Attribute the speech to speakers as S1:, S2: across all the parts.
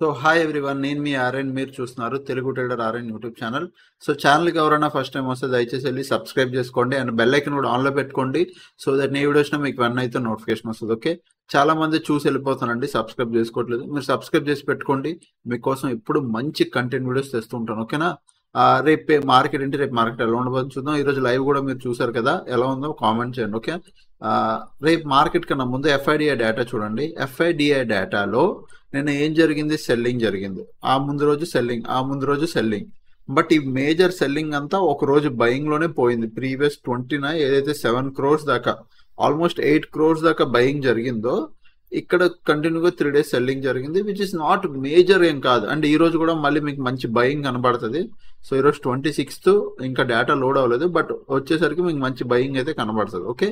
S1: So hi everyone, నేను మీ RN. మీరు చూస్తున్నారు Telugu trader RN YouTube channel. So ఛానల్కి ఎవరైనా ఫస్ట్ టైం వస్తే దయచేసి వెళ్ళి సబ్స్క్రైబ్ చేసుకోండి అండ్ బెల్ ఐకన్ కూడా ఆన్లో పెట్టుకోండి. సో దట్ నీ వీడియోస్ మీకు వన్ అయితే నోటిఫికేషన్ వస్తుంది. ఓకే, చాలా మంది చూసి వెళ్ళిపోతానండి, సబ్స్క్రైబ్ చేసుకోవట్లేదు. మీరు సబ్స్క్రైబ్ చేసి పెట్టుకోండి, మీకోసం ఇప్పుడు మంచి కంటెంట్ వీడియోస్ తెస్తూ ఉంటాను. ఓకేనా? రేపు మార్కెట్ ఏంటి, రేపు మార్కెట్ ఎలా ఉండబోతుంది చూద్దాం. ఈరోజు లైవ్ కూడా మీరు చూసారు కదా, ఎలా ఉందో కామెంట్ చేయండి. ఓకే, రేపు మార్కెట్ కన్నా ముందు ఎఫ్ఐడిఐ డేటా చూడండి. ఎఫ్ఐడిఐ డేటాలో నిన్న ఏం జరిగింది? సెల్లింగ్ జరిగింది. ఆ ముందు రోజు సెల్లింగ్, ఆ ముందు రోజు సెల్లింగ్. బట్ ఈ మేజర్ సెల్లింగ్ అంతా ఒక రోజు బయింగ్ లోనే పోయింది. ప్రీవియస్ 29 ఏదైతే 7 crores దాకా, ఆల్మోస్ట్ 8 crores దాకా బయింగ్ జరిగిందో, ఇక్కడ కంటిన్యూగా 3 days సెల్లింగ్ జరిగింది, విచ్ ఇస్ నాట్ మేజర్ ఏం కాదు. అండ్ ఈ రోజు కూడా మళ్ళీ మీకు మంచి బయింగ్ కనబడుతుంది. సో ఈరోజు 26th, ఇంకా డేటా లోడ్ అవ్వలేదు, బట్ వచ్చేసరికి మీకు మంచి బయింగ్ అయితే కనబడుతుంది. ఓకే,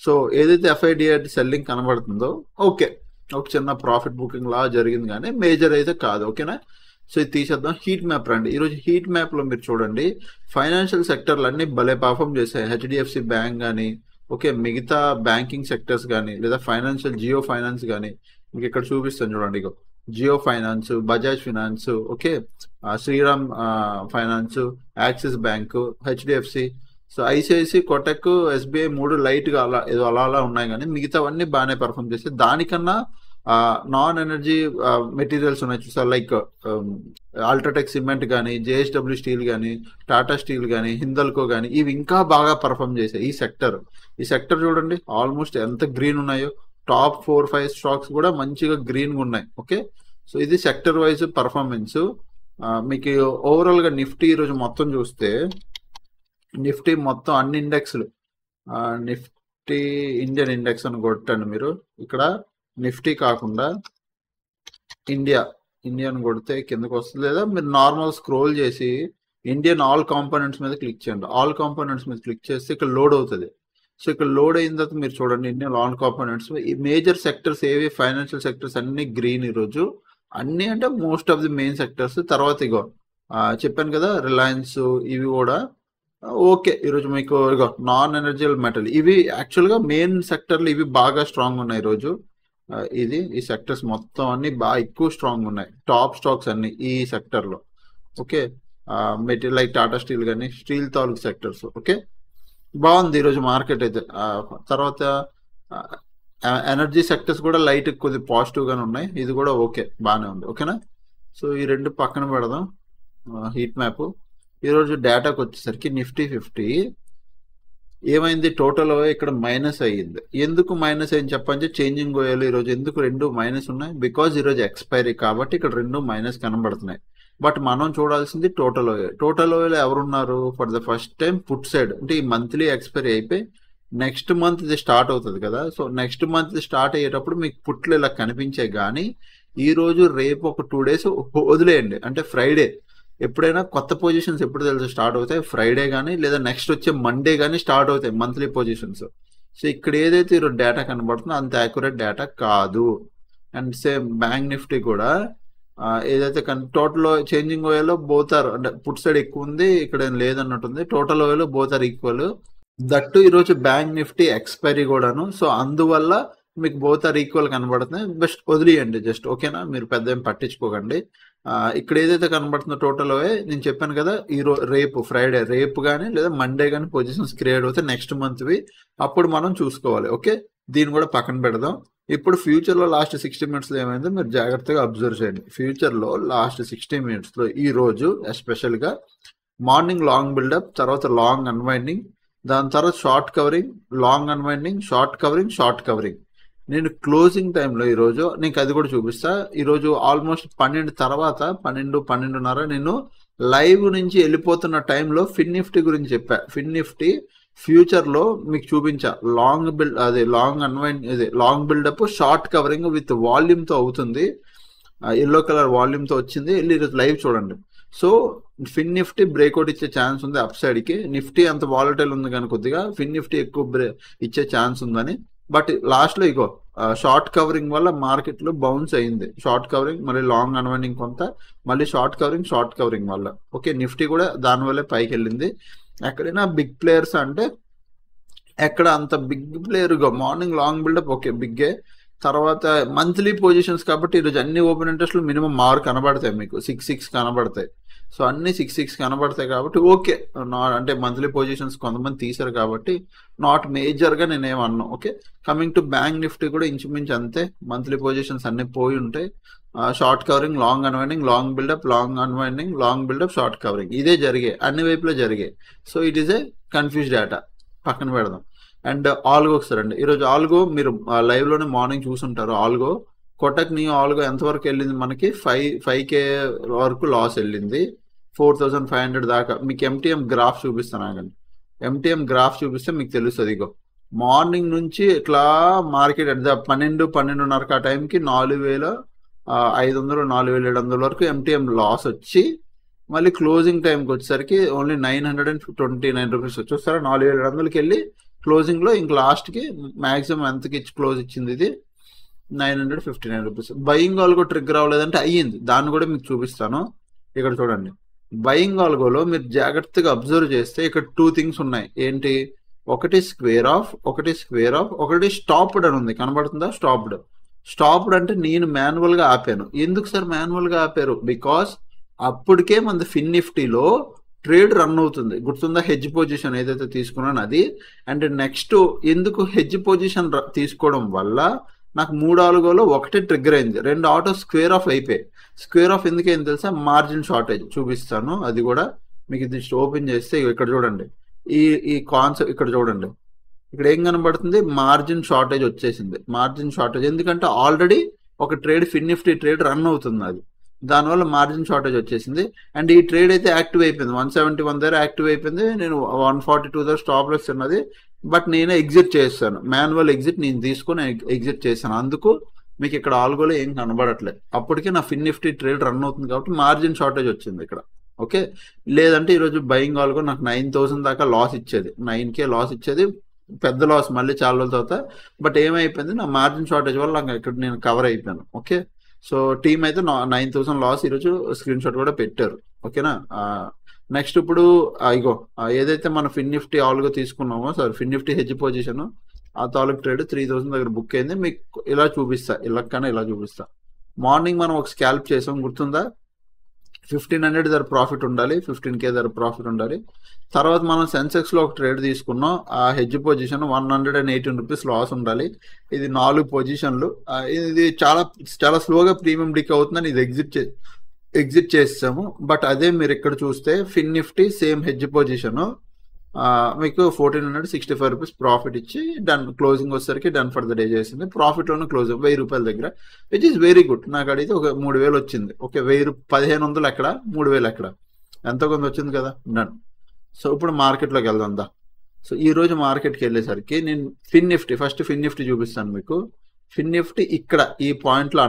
S1: సో ఏదైతే ఎఫ్ఐడిఐ సెల్లింగ్ కనబడుతుందో, ఓకే, ఒక చిన్న ప్రాఫిట్ బుకింగ్ లా జరిగింది, కానీ మేజర్ అయితే కాదు. ఓకేనా? సో ఇది తీసేద్దాం. హీట్ మ్యాప్ రండి. ఈరోజు హీట్ మ్యాప్ లో మీరు చూడండి, ఫైనాన్షియల్ సెక్టర్లు అన్ని భలే పర్ఫామ్ చేశాయి. హెచ్డిఎఫ్సి బ్యాంక్ కానీ, ఓకే, మిగతా బ్యాంకింగ్ సెక్టర్స్ కానీ, లేదా ఫైనాన్షియల్ జియో ఫైనాన్స్ కానీ, మీకు ఇక్కడ చూపిస్తాను చూడండి. ఇగో Jio finance, Bajaj finance, okay, Shriram finance, Axis bank, HDFC, so ICICI, Kotak, SBI మూడు లైట్ గా అలా ఏదో అలా ఉన్నాయి, కానీ మిగతావన్నీ బాగానే పర్ఫామ్ చేస్తాయి. దానికన్నా నాన్ ఎనర్జీ మెటీరియల్స్ ఉన్నాయి చూసారు, లైక్ అల్ట్రాటెక్ సిమెంట్ కానీ, జేఎస్డబ్ల్యూ స్టీల్ కానీ, టాటా స్టీల్ కానీ, హిందల్కో కానీ, ఇవి ఇంకా బాగా పర్ఫామ్ చేశాయి. ఈ సెక్టర్ చూడండి ఆల్మోస్ట్ ఎంత గ్రీన్ ఉన్నాయో. టాప్ 4-5 స్టాక్స్ కూడా మంచిగా గ్రీన్గా ఉన్నాయి. ఓకే, సో ఇది సెక్టర్ వైజ్ పర్ఫార్మెన్స్. మీకు ఓవరాల్ గా నిఫ్టీ ఈరోజు మొత్తం చూస్తే, నిఫ్టీ మొత్తం అన్ని ఇండెక్స్లు, నిఫ్టీ ఇండియన్ ఇండెక్స్ అని కొట్టండి మీరు. ఇక్కడ నిఫ్టీ కాకుండా ఇండియన్ కొడితే కిందకు వస్తుంది, లేదా మీరు నార్మల్ స్క్రోల్ చేసి ఇండియన్ ఆల్ కాంపోనెంట్స్ మీద క్లిక్ చేయండి. ఆల్ కాంపోనెంట్స్ మీద క్లిక్ చేస్తే ఇక్కడ లోడ్ అవుతుంది. సో ఇక్కడ లోడ్ అయిన తర్వాత మీరు చూడండి, ఇండియన్ ఆల్ కాంపోనెంట్స్ ఈ మేజర్ సెక్టర్స్ ఏవి, ఫైనాన్షియల్ సెక్టర్స్ అన్ని గ్రీన్ ఈరోజు. అన్ని అంటే most of the main sectors. తర్వాత ఇగో చెప్పాను కదా, రిలయన్స్, ఇవి కూడా ఓకే. ఈరోజు మీకు ఇగో నాన్ ఎనర్జియల్ మెటల్, ఇవి యాక్చువల్గా మెయిన్ సెక్టర్లు, ఇవి బాగా స్ట్రాంగ్ ఉన్నాయి ఈరోజు. ఈ సెక్టర్స్ మొత్తం అన్ని బాగా ఎక్కువ స్ట్రాంగ్ ఉన్నాయి, టాప్ స్టాక్స్ అన్ని ఈ సెక్టర్లో. Okay, material like Tata steel కానీ, స్టీల్ తాలూకు సెక్టర్స్. ఓకే, బాగుంది ఈరోజు మార్కెట్ అయితే. తర్వాత ఎనర్జీ సెక్టర్స్ కూడా లైట్ కొద్ది పాజిటివ్గానే ఉన్నాయి. ఇది కూడా ఓకే, బాగానే ఉంది. ఓకేనా? సో ఈ రెండు పక్కన పెడదాం. హీట్ మ్యాప్ ఈరోజు డేటాకి వచ్చేసరికి నిఫ్టీ 50 ఏమైంది, టోటల్ ఇక్కడ మైనస్ అయ్యింది. ఎందుకు మైనస్ అయ్యింది చెప్పండి. చేంజింగ్ ఓయేలు ఈరోజు ఎందుకు రెండు మైనస్ ఉన్నాయి? బికాజ్ ఈరోజు ఎక్స్పైరీ కాబట్టి ఇక్కడ రెండు మైనస్ కనబడుతున్నాయి. బట్ మనం చూడాల్సింది టోటల్ ఓయల్. టోటల్ ఓయల్ ఎవరున్నారు? For the first time put side, అంటే ఈ మంత్లీ ఎక్స్పైరీ అయిపోయి నెక్స్ట్ మంత్ ఇది స్టార్ట్ అవుతుంది కదా. సో నెక్స్ట్ మంత్ స్టార్ట్ అయ్యేటప్పుడు మీకు పుట్లు ఇలా కనిపించాయి. కానీ ఈ రోజు రేపు ఒక 2 days వదిలేయండి. అంటే ఫ్రైడే ఎప్పుడైనా కొత్త పొజిషన్స్ ఎప్పుడు తెలుసు స్టార్ట్ అవుతాయి? ఫ్రైడే కానీ, లేదా నెక్స్ట్ వచ్చే మండే కానీ స్టార్ట్ అవుతాయి మంత్లీ పొజిషన్స్. సో ఇక్కడ ఏదైతే ఈరోజు డేటా కనబడుతుందో అంత యాక్యురేట్ డేటా కాదు. అండ్ సేమ్ బ్యాంక్ నిఫ్టీ కూడా ఏదైతే టోటల్ చేంజింగ్ ఓయేలో బోతారు, అంటే పుట్ సైడ్ ఎక్కువ ఉంది, ఇక్కడ ఏం లేదన్నట్టుంది. టోటల్ ఓయేలో బోతారు ఈక్వల్. దట్టు ఈరోజు బ్యాంక్ నిఫ్టీ ఎక్స్పైరీ కూడాను. సో అందువల్ల మీకు బోతారు ఈక్వల్ కనబడుతున్నాయి. బెస్ట్ వదిలేయండి జస్ట్. ఓకేనా? మీరు పెద్ద ఏం పట్టించుకోకండి. ఇక్కడ ఏదైతే కనబడుతుందో టోటల్ నేను చెప్పాను కదా, రేపు ఫ్రైడే, రేపు కానీ లేదా మండే కానీ పొజిషన్స్ క్రియేట్ అవుతాయి నెక్స్ట్ మంత్వి. అప్పుడు మనం చూసుకోవాలి. ఓకే, దీన్ని కూడా పక్కన పెడదాం. ఇప్పుడు ఫ్యూచర్లో లాస్ట్ 60 minutesలో ఏమైందో మీరు జాగ్రత్తగా అబ్జర్వ్ చేయండి. ఫ్యూచర్లో లాస్ట్ 60 minutesలో ఈ రోజు ఎస్పెషల్గా మార్నింగ్ లాంగ్ బిల్డప్, తర్వాత లాంగ్ అన్వైండింగ్, దాని తర్వాత short covering, long unwinding, short covering. నేను క్లోజింగ్ టైంలో ఈరోజు నీకు అది కూడా చూపిస్తా. ఈరోజు ఆల్మోస్ట్ 12 తర్వాత 12:30 నేను లైవ్ నుంచి వెళ్ళిపోతున్న టైంలో ఫిన్ నిఫ్టీ గురించి చెప్పా. ఫిన్ నిఫ్టీ ఫ్యూచర్లో మీకు చూపించా. Long buildup, short covering with వాల్యూమ్తో అవుతుంది. ఎల్లో కలర్ వాల్యూమ్తో వచ్చింది. వెళ్ళి ఈరోజు లైవ్ చూడండి. సో ఫిన్ నిఫ్టీ బ్రేక్అవుట్ ఇచ్చే ఛాన్స్ ఉంది అప్ సైడ్కి. నిఫ్టీ అంత వాలటైల్ ఉంది కానీ కొద్దిగా ఫిన్ నిఫ్టీ ఎక్కువ ఇచ్చే ఛాన్స్ ఉందని. బట్ లాస్ట్లో ఇగో షార్ట్ కవరింగ్ వల్ల మార్కెట్లో బౌన్స్ అయింది. షార్ట్ కవరింగ్, మళ్ళీ లాంగ్ అన్వైండింగ్ కొంత, మళ్ళీ షార్ట్ కవరింగ్ వల్ల. ఓకే, నిఫ్టీ కూడా దానివల్లే పైకి వెళ్ళింది. ఎక్కడైనా బిగ్ ప్లేయర్స్ అంటే ఎక్కడ అంత బిగ్ ప్లేయర్గా మార్నింగ్ లాంగ్ బిల్డప్ ఓకే బిగ్గే, తర్వాత మంత్లీ పొజిషన్స్ కాబట్టి ఈరోజు అన్ని ఓపెన్ ఇంట్రెస్ట్లు మినిమం 6 కనబడతాయి, మీకు 6 కనబడతాయి. సో అన్ని 6 కనబడతాయి కాబట్టి ఓకే. అంటే మంత్లీ పొజిషన్స్ కొంతమంది తీశారు కాబట్టి నాట్ మేజర్గా నేనేమన్నా. Okay, coming to bank Nifty కూడా ఇంచుమించు అంతే. మంత్లీ పొజిషన్స్ అన్ని పోయి ఉంటాయి. Short covering, long unwinding, long buildup, long unwinding, long buildup, short covering, ఇదే జరిగాయి, అన్ని వైపులో జరిగాయి. So it is a confuse data, పక్కన పెడదాం. అండ్ ఆల్గో ఒకసారండి. ఈరోజు ఆల్గో మీరు లైవ్లోనే మార్నింగ్ చూసుంటారు. ఆల్గో కోటక్ నియో ఆల్గో ఎంతవరకు వెళ్ళింది మనకి 5K వరకు లాస్ వెళ్ళింది, 4500 దాకా. మీకు ఎంటీఎం గ్రాఫ్ చూపిస్తాను ఆగండి. ఎంటీఎం గ్రాఫ్ చూపిస్తే మీకు తెలుస్తుంది. ఇగో మార్నింగ్ నుంచి ఇట్లా మార్కెట్ అట్ 12-12:30 ఆ టైంకి 4500 4700 వరకు ఎంటీఎం లాస్ వచ్చి మళ్ళీ క్లోజింగ్ టైంకి వచ్చేసరికి ఓన్లీ 929 రూపీస్ వచ్చి వస్తారా 4700కి వెళ్ళి క్లోజింగ్లో ఇంక లాస్ట్కి మ్యాక్సిమం ఎంతకి ఇచ్చి క్లోజ్ ఇచ్చింది, ఇది 959 రూపీస్. బయింగ్ ఆల్గో ట్రిగ్గర్ అవ్వలేదంటే అయ్యింది, దాన్ని కూడా మీకు చూపిస్తాను. ఇక్కడ చూడండి, బయింగ్ ఆల్గోలో మీరు జాగ్రత్తగా అబ్జర్వ్ చేస్తే ఇక్కడ 2 థింగ్స్ ఉన్నాయి. ఏంటి? ఒకటి స్క్వేర్ ఆఫ్, ఒకటి స్టాప్డ్ అని ఉంది, కనబడుతుందా? స్టాప్డ్ అంటే నేను మాన్యువల్గా ఆపాను. ఎందుకు సార్ మాన్యువల్గా ఆపారు? బికాస్ అప్పటికే మన ఫిన్ నిఫ్టీలో ట్రేడ్ రన్ అవుతుంది, గుర్తుందా? హెడ్జ్ పొజిషన్ ఏదైతే తీసుకున్నాను అది. అండ్ నెక్స్ట్ ఎందుకు హెడ్జ్ పొజిషన్ తీసుకోవడం వల్ల నాకు 3 ఆల్గోలో ఒకటే ట్రిగ్గర్ అయింది, 2 ఆటో స్క్వేర్ ఆఫ్ అయిపోయాయి. స్క్వేర్ ఆఫ్ ఎందుకైంది తెలుసా? మార్జిన్ షార్టేజ్ చూపిస్తాను, అది కూడా మీకు ఇది ఓపెన్ చేస్తే ఇక్కడ చూడండి, ఈ కాన్సెప్ట్ ఇక్కడ చూడండి. ఇక్కడ ఏం కనబడుతుంది? మార్జిన్ షార్టేజ్ వచ్చేసింది. మార్జిన్ షార్టేజ్ ఎందుకంటే ఆల్రెడీ ఒక ట్రేడ్ ఫిన్ నిఫ్టీ ట్రేడ్ రన్ అవుతుంది, అది దానివల్ల మార్జిన్ షార్టేజ్ వచ్చేసింది. అండ్ ఈ ట్రేడ్ అయితే యాక్టివ్ అయిపోయింది, 171 దగ్గర యాక్టివ్ అయిపోయింది. నేను 142 దగ్గర స్టాప్ లాస్ ఉన్నది, బట్ నేనే ఎగ్జిట్ చేస్తాను, మాన్యువల్ ఎగ్జిట్ నేను తీసుకొని ఎగ్జిట్ చేశాను. అందుకు మీకు ఇక్కడ ఆల్గోలో ఏం కనబడట్లేదు. అప్పటికే నా ఫిన్ నిఫ్టీ ట్రేడ్ రన్ అవుతుంది కాబట్టి మార్జిన్ షార్టేజ్ వచ్చింది ఇక్కడ. ఓకే, లేదంటే ఈరోజు బయింగ్ ఆల్గో నాకు 9000 దాకా లాస్ ఇచ్చేది, 9K లాస్ ఇచ్చేది, పెద్ద లాస్ మళ్ళీ చాలా రోజుల తర్వాత. బట్ ఏమైపోయింది, నా మార్జిన్ షార్టేజ్ వల్ల నాకు ఇక్కడ నేను కవర్ అయిపోయాను. ఓకే, సో టీమ్ అయితే 9000 లాస్ ఈరోజు స్క్రీన్ షాట్ కూడా పెట్టారు. ఓకేనా? నెక్స్ట్ ఇప్పుడు ఇగో ఏదైతే మనం ఫిన్ నిఫ్టీ ఆల్గో తీసుకున్నామో, సార్ ఫిన్ నిఫ్టీ హెడ్జ్ పొజిషన్ ఆ తాలూకు ట్రేడ్ 3000 దగ్గర బుక్ అయింది. మీకు ఇలా చూపిస్తా, ఇలా చూపిస్తా. మార్నింగ్ మనం ఒక స్కాల్ప్ చేసాం, గుర్తుందా? 1500 దగ్గర ప్రాఫిట్ ఉండాలి, 15K దగ్గర ప్రాఫిట్ ఉండాలి. తర్వాత మనం సెన్సెక్స్లో ఒక ట్రేడ్ తీసుకున్నాం, ఆ హెడ్జ్ పొజిషన్ 118 రూపీస్ లాస్ ఉండాలి. ఇది 4 పొజిషన్లు. ఇది చాలా స్లోగా ప్రీమియం డిక్ అవుతుందని ఇది ఎగ్జిట్ చేసాము. బట్ అదే మీరు ఇక్కడ చూస్తే ఫిన్ నిఫ్టీ సేమ్ హెడ్జ్ పొజిషన్ మీకు 1465 రూపీస్ ప్రాఫిట్ ఇచ్చి డన్, క్లోజింగ్ వచ్చేసరికి డన్ ఫర్ ద డే చేసింది. ప్రాఫిట్లోనే క్లోజ్ 1000 రూపాయల దగ్గర, విచ్ ఈస్ వెరీ గుడ్. నాకు అడిగితే ఒక 3000 వచ్చింది. ఓకే, 1500 ఎక్కడ, 3000 ఎక్కడ, ఎంతో కొంత వచ్చింది కదా, డన్. సో ఇప్పుడు మార్కెట్లోకి వెళ్దా. సో ఈ రోజు మార్కెట్కి వెళ్ళేసరికి నేను ఫిన్ నిఫ్టీ చూపిస్తాను మీకు. ఫిన్ నిఫ్టీ ఇక్కడ ఈ పాయింట్లో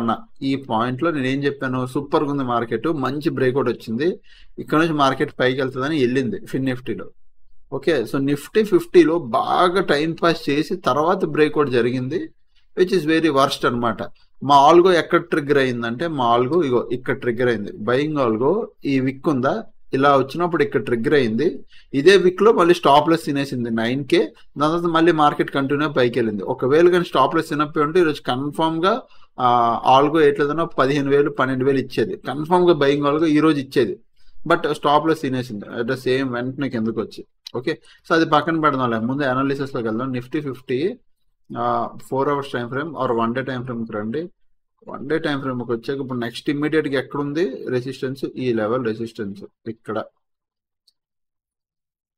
S1: ఈ పాయింట్లో నేను ఏం చెప్పాను? సూపర్గా ఉంది మార్కెట్, మంచి బ్రేక్అవుట్ వచ్చింది, ఇక్కడ నుంచి మార్కెట్ పైకి వెళ్తుందని వెళ్ళింది ఫిన్ నిఫ్టీలో. ఓకే, సో నిఫ్టీ 50లో బాగా టైం పాస్ చేసి తర్వాత బ్రేక్అవుట్ జరిగింది, విచ్ ఇస్ వెరీ వర్స్ట్ అనమాట. మా ఆల్గో ఎక్కడ ట్రిగ్గర్ అయిందంటే, మా ఆల్గో ఇగో ఇక్కడ ట్రిగ్గర్ అయింది. బయింగ్ ఆల్గో ఈ విక్ ఉందా, ఇలా వచ్చినప్పుడు ఇక్కడ ట్రిగ్గర్ అయింది. ఇదే విక్ లో మళ్ళీ స్టాప్ లెస్ తినేసింది 9K. దాని తర్వాత మళ్ళీ మార్కెట్ కంటిన్యూ పైకి వెళ్ళింది. ఒకవేళ కానీ స్టాప్ లెస్ తినప్పి ఉంటే ఈరోజు కన్ఫర్మ్ గా ఆల్గో ఎట్లేదన్నా 15000 12,000 ఇచ్చేది, కన్ఫర్మ్ గా బయింగ్ ఆల్గో ఈ రోజు ఇచ్చేది. బట్ స్టాప్ లెస్ తినేసింది అట్ ద సేమ్ వెంటనే కిందకు వచ్చి. ఓకే, సో అది పక్కన పెడదాం. ముందు అనాలిసిస్ లోకి వెళ్దాం. Nifty 50 4 hours time frame or 1 day time ఫ్రేమ్కి రండి. 1 day టైం ఫ్రేమ్కి వచ్చాక ఇప్పుడు నెక్స్ట్ ఇమ్మీడియట్ గా ఎక్కడుంది రెసిస్టెన్స్? ఈ లెవెల్ రెసిస్టెన్స్ ఇక్కడ,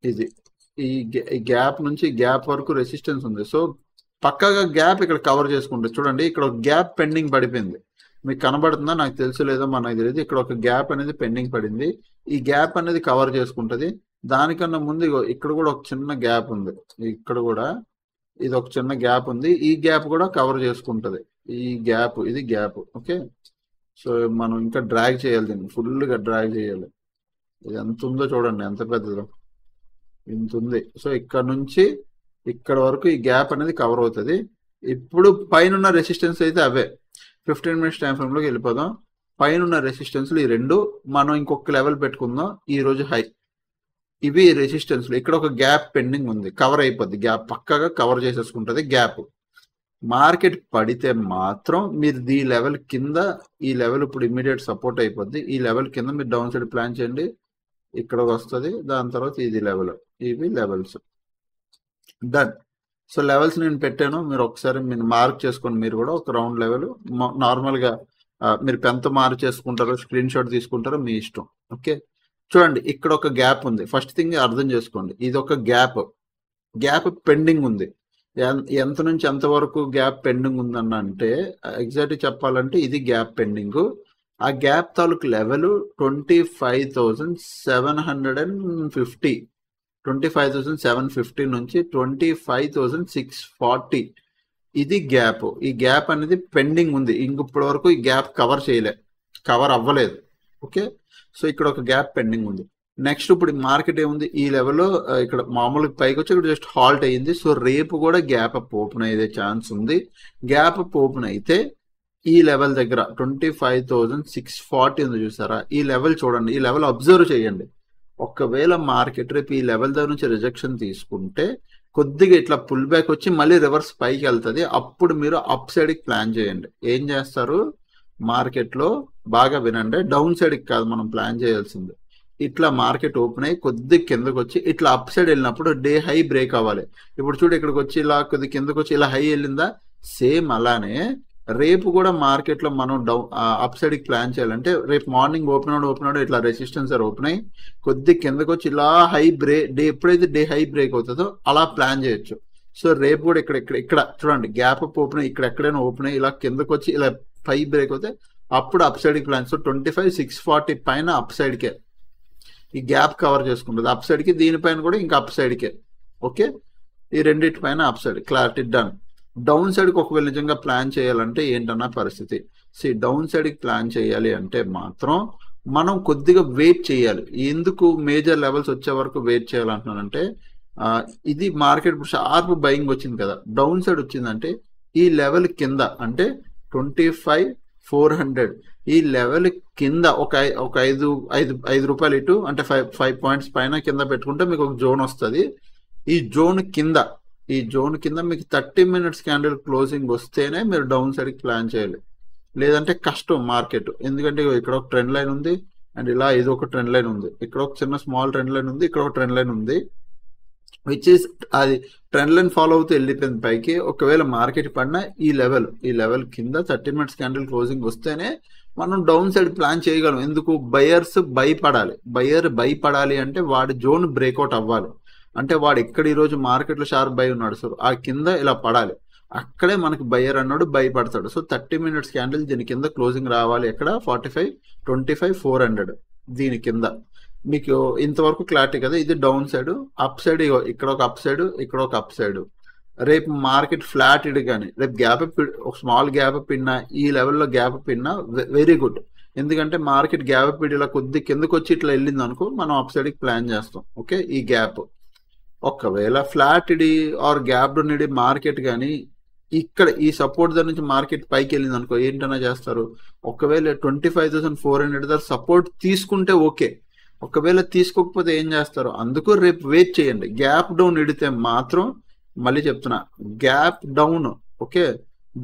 S1: ఇది ఈ గ్యాప్ నుంచి గ్యాప్ వరకు రెసిస్టెన్స్ ఉంది. సో పక్కగా గ్యాప్ ఇక్కడ కవర్ చేసుకుంటుంది. చూడండి, ఇక్కడ ఒక గ్యాప్ పెండింగ్ పడిపోయింది, మీకు కనబడుతుందా? నాకు తెలుసు లేదో మనకు తెలియదు. ఇక్కడ ఒక గ్యాప్ అనేది పెండింగ్ పడింది, ఈ గ్యాప్ అనేది కవర్ చేసుకుంటుంది. దానికన్నా ముందు ఇక్కడ కూడా ఒక చిన్న గ్యాప్ ఉంది, ఇక్కడ కూడా ఇది ఒక చిన్న గ్యాప్ ఉంది, ఈ గ్యాప్ కూడా కవర్ చేసుకుంటది. ఈ గ్యాప్, ఇది గ్యాప్. ఓకే, సో మనం ఇంకా డ్రాగ్ చేయాలి, దీన్ని ఫుల్గా డ్రాగ్ చేయాలి. ఇది ఎంత ఉందో చూడండి, ఎంత పెద్దదో, ఇంత ఉంది. సో ఇక్కడ నుంచి ఇక్కడ వరకు ఈ గ్యాప్ అనేది కవర్ అవుతుంది. ఇప్పుడు పైన రెసిస్టెన్స్ అయితే అవే. 15 minutes టైం ఫ్రేమ్లోకి వెళ్ళిపోదాం. పైన రెసిస్టెన్స్లు ఈ రెండు, మనం ఇంకొక లెవెల్ పెట్టుకుందాం. ఈ రోజు హై, ఇవి రెసిస్టెన్స్లు. ఇక్కడ ఒక గ్యాప్ పెండింగ్ ఉంది, కవర్ అయిపోద్ది, గ్యాప్ పక్కగా కవర్ చేసేసుకుంటుంది గ్యాప్. మార్కెట్ పడితే మాత్రం మీరు ఈ లెవెల్ కింద, ఈ లెవెల్ ఇప్పుడు ఇమీడియట్ సపోర్ట్ అయిపోద్ది, ఈ లెవెల్ కింద మీరు డౌన్ సైడ్ ప్లాన్ చేయండి. ఇక్కడ వస్తుంది, దాని తర్వాత ఇది లెవెల్, ఇవి లెవెల్స్. డన్. సో లెవెల్స్ నేను పెట్టాను, మీరు ఒకసారి మీరు మార్క్ చేసుకోండి. మీరు కూడా ఒక రౌండ్ లెవెల్ నార్మల్గా మీరు ఎంత మార్క్ చేసుకుంటారో, స్క్రీన్ షాట్ తీసుకుంటారో మీ ఇష్టం. ఓకే, చూడండి ఇక్కడ ఒక గ్యాప్ ఉంది. ఫస్ట్ థింగ్ అర్థం చేసుకోండి, ఇది ఒక గ్యాప్ పెండింగ్ ఉంది. ఎంత నుంచి ఎంత వరకు గ్యాప్ పెండింగ్ ఉందన్న అంటే ఎగ్జాక్ట్ చెప్పాలంటే ఇది గ్యాప్ పెండింగ్. ఆ గ్యాప్ తాలూకు లెవెల్ 25,750, 25,750 నుంచి 25,640. ఇది గ్యాప్. ఈ గ్యాప్ అనేది పెండింగ్ ఉంది. ఇప్పటి వరకు ఈ గ్యాప్ కవర్ అవ్వలేదు. ఓకే, సో ఇక్కడ ఒక గ్యాప్ పెండింగ్ ఉంది. నెక్స్ట్ ఇప్పుడు మార్కెట్ ఏముంది, ఈ లెవెల్లో ఇక్కడ మామూలుగా పైకి వచ్చి ఇక్కడ జస్ట్ హాల్ట్ అయ్యింది. సో రేపు కూడా గ్యాప్ అప్ ఓపెన్ అయ్యే ఛాన్స్ ఉంది. గ్యాప్ అప్ ఓపెన్ అయితే ఈ లెవెల్ దగ్గర 25,640 ఉంది చూసారా, ఈ లెవెల్ చూడండి, ఈ లెవెల్ అబ్జర్వ్ చేయండి. ఒకవేళ మార్కెట్ రేపు ఈ లెవెల్ దగ్గర నుంచి రిజెక్షన్ తీసుకుంటే కొద్దిగా ఇట్లా పుల్ బ్యాక్ వచ్చి మళ్ళీ రివర్స్ పైకి వెళ్తుంది. అప్పుడు మీరు అప్ సైడ్కి ప్లాన్ చేయండి. ఏం చేస్తారు, మార్కెట్లో బాగా వినండి, డౌన్ సైడ్కి కాదు మనం ప్లాన్ చేయాల్సింది. ఇట్లా మార్కెట్ ఓపెన్ అయ్యి కొద్దిగా కిందకు వచ్చి ఇట్లా అప్ సైడ్ వెళ్ళినప్పుడు డే హై బ్రేక్ అవ్వాలి. ఇప్పుడు చూడు ఇక్కడికి వచ్చి ఇలా కొద్దిగా కిందకు వచ్చి ఇలా హై వెళ్ళిందా, సేమ్ అలానే రేపు కూడా మార్కెట్లో మనం అప్ సైడ్కి ప్లాన్ చేయాలంటే రేపు మార్నింగ్ ఓపెన్ అవడం ఇట్లా రెసిస్టెన్స్ ఓపెన్ అయ్యి కొద్దిగా కిందకు వచ్చి ఇలా హై బ్రేక్ ఎప్పుడైతే డే హై బ్రేక్ అవుతుందో అలా ప్లాన్ చేయొచ్చు. సో రేపు కూడా ఇక్కడ చూడండి గ్యాప్ అప్ ఓపెన్ అయ్యి ఇక్కడ ఎక్కడైనా ఓపెన్ అయ్యి ఇలా కిందకు వచ్చి ఇలా హై బ్రేక్ అవుతే అప్పుడు అప్ సైడ్కి ప్లాన్. సో 25,640 పైన అప్ సైడ్కే ఈ గ్యాప్ కవర్ చేసుకుంటుంది, అప్ సైడ్కి, దీనిపైన కూడా ఇంకా అప్ సైడ్కే. ఓకే, ఈ రెండింటి పైన up side clarity. Done. Down సైడ్కి ఒకవేళ నిజంగా ప్లాన్ చేయాలంటే ఏంటన్న పరిస్థితి, డౌన్ సైడ్కి ప్లాన్ చేయాలి అంటే మాత్రం మనం కొద్దిగా వెయిట్ చేయాలి. ఎందుకు మేజర్ లెవెల్స్ వచ్చే వరకు వెయిట్ చేయాలంటున్నానంటే ఇది మార్కెట్ ఇప్పుడు షార్ప్ బయింగ్ వచ్చింది కదా, డౌన్ సైడ్ వచ్చిందంటే ఈ లెవెల్ కింద అంటే 25,400 ఈ లెవెల్ కింద ఒక 5 రూపాయలు ఇటు అంటే 5 పాయింట్స్ పైన కింద పెట్టుకుంటే మీకు ఒక జోన్ వస్తుంది. ఈ జోన్ కింద మీకు 30 మినిట్స్ క్యాండిల్ క్లోజింగ్ వస్తేనే మీరు డౌన్ సైడ్కి ప్లాన్ చేయాలి, లేదంటే కష్టం మార్కెట్. ఎందుకంటే ఇక్కడ ఒక ట్రెండ్ లైన్ ఉంది అండ్ ఇలా ఇది ఒక ట్రెండ్ లైన్ ఉంది, ఇక్కడ ఒక చిన్న స్మాల్ ట్రెండ్ లైన్ ఉంది, ఇక్కడ ఒక ట్రెండ్ లైన్ ఉంది, విచ్ ఈస్ అది ట్రెండ్ లైన్ ఫాలో అవుతూ వెళ్ళిపోయింది పైకి. ఒకవేళ మార్కెట్ పడినా ఈ లెవెల్ కింద 30 మినిట్స్ క్యాండిల్ క్లోజింగ్ వస్తేనే మనం డౌన్ సైడ్ ప్లాన్ చేయగలం. ఎందుకు, బయర్స్ భయపడాలి అంటే వాడి జోన్ బ్రేక్అవుట్ అవ్వాలి. అంటే వాడు ఎక్కడ ఈరోజు మార్కెట్లో షార్ప్ బై ఉన్నాడు, సో ఆ కింద ఇలా పడాలి, అక్కడే మనకి బయ్యర్ అన్నాడు భయపడతాడు. సో 30 మినిట్స్ క్యాండిల్ దీని కింద క్లోజింగ్ రావాలి. ఎక్కడ 45,25,400 దీని కింద. మీకు ఇంతవరకు క్లారిటీ కదా. ఇది డౌన్ సైడ్. అప్ సైడ్ ఇక్కడ ఒక అప్ సైడ్, ఇక్కడ ఒక అప్ సైడ్. రేపు మార్కెట్ ఫ్లాట్ ఇడ్ కానీ రేపు గ్యాప్ ఒక స్మాల్ గ్యాప్ పిన్నా, ఈ లెవెల్లో గ్యాప్ పిన్నా వెరీ గుడ్. ఎందుకంటే మార్కెట్ గ్యాప్ పిడ్ ఇలా కొద్ది కిందకు వచ్చి ఇట్లా వెళ్ళింది అనుకో, మనం అప్ సైడ్కి ప్లాన్ చేస్తాం. ఓకే, ఈ గ్యాప్ ఒకవేళ ఫ్లాట్ ఇడి ఆర్ గ్యాప్ డౌన్ ఇడి మార్కెట్ కానీ ఇక్కడ ఈ సపోర్ట్ దగ్గర నుంచి మార్కెట్ పైకి వెళ్ళింది అనుకో, ఏంటన్నా చేస్తారు. ఒకవేళ 25,400 దగ్గర సపోర్ట్ తీసుకుంటే ఓకే, ఒకవేళ తీసుకోకపోతే ఏం చేస్తారు. అందుకు రేపు వెయిట్ చేయండి. గ్యాప్ డౌన్ ఇడితే మాత్రం, మళ్ళీ చెప్తున్నా, గ్యాప్ డౌన్ ఓకే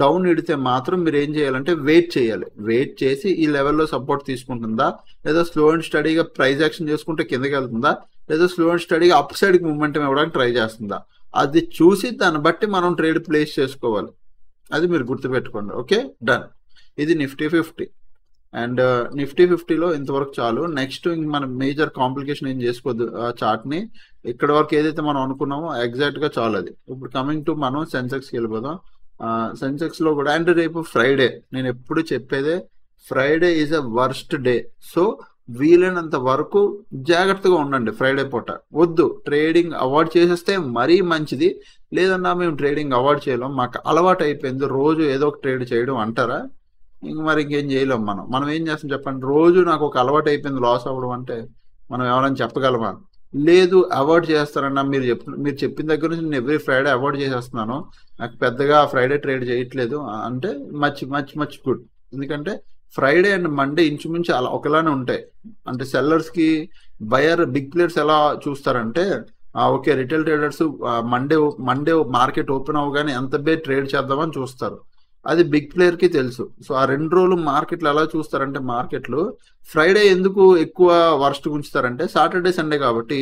S1: డౌన్ ఇడితే మాత్రం మీరు ఏం చేయాలంటే వెయిట్ చేయాలి. వెయిట్ చేసి ఈ లెవెల్లో సపోర్ట్ తీసుకుంటుందా, లేదా స్లో అండ్ స్టడీగా ప్రైస్ యాక్షన్ చేసుకుంటే కిందకి వెళ్తుందా, లేదా స్లో అండ్ స్టడీగా అప్ సైడ్కి మూమెంటం ఇవ్వడానికి ట్రై చేస్తుందా, అది చూసి దాన్ని బట్టి మనం ట్రేడ్ ప్లేస్ చేసుకోవాలి. అది మీరు గుర్తుపెట్టుకోండి. Okay, done. ఇది నిఫ్టీ 50 అండ్ నిఫ్టీ 50లో ఇంతవరకు చాలు. నెక్స్ట్ మనం మేజర్ కాంప్లికేషన్ ఏం చేసుకోవద్దు. చార్ట్ని ఇక్కడ వరకు ఏదైతే మనం అనుకున్నామో ఎగ్జాక్ట్గా చాలు. అది ఇప్పుడు కమింగ్ టు మనం సెన్సెక్స్కి వెళ్ళిపోదాం. సెన్సెక్స్లో కూడా అండ్ రేపు ఫ్రైడే, నేను ఎప్పుడు చెప్పేదే Friday is a worst day. So వీలైనంత వరకు జాగ్రత్తగా ఉండండి. ఫ్రైడే పూట వద్దు, ట్రేడింగ్ అవాయిడ్ చేసేస్తే మరీ మంచిది. లేదన్నా మేము ట్రేడింగ్ అవాయిడ్ చేయలేం, మాకు అలవాటు అయిపోయింది రోజు ఏదో ఒక ట్రేడ్ చేయడం అంటారా, మరి ఇంకేం చేయలేం. మనం ఏం చేస్తాం చెప్పండి. రోజు నాకు ఒక అలవాటు అయిపోయింది లాస్ అవ్వడం అంటే మనం ఎవరైనా చెప్పగలమా? లేదు, అవాయిడ్ చేస్తారన్నా. మీరు చెప్పిన దగ్గర నుంచి నేను ఎవ్రీ ఫ్రైడే అవాయిడ్ చేసేస్తున్నాను, నాకు పెద్దగా ఫ్రైడే ట్రేడ్ చేయట్లేదు అంటే మచ్ గుడ్. ఎందుకంటే ఫ్రైడే అండ్ మండే ఇంచుమించు అలా ఒకలానే ఉంటాయి. అంటే సెల్లర్స్కి బయర్ బిగ్ ప్లేయర్స్ ఎలా చూస్తారంటే okay, retail traders Monday Monday market open అవ్వగానే ఎంత బే ట్రేడ్ చేద్దామని చూస్తారు. అది బిగ్ ప్లేయర్ కి తెలుసు. సో ఆ 2 రోజులు మార్కెట్లు ఎలా చూస్తారంటే, మార్కెట్లు ఫ్రైడే ఎందుకు ఎక్కువ వర్స్ట్ ఉంచుతారంటే సాటర్డే సండే కాబట్టి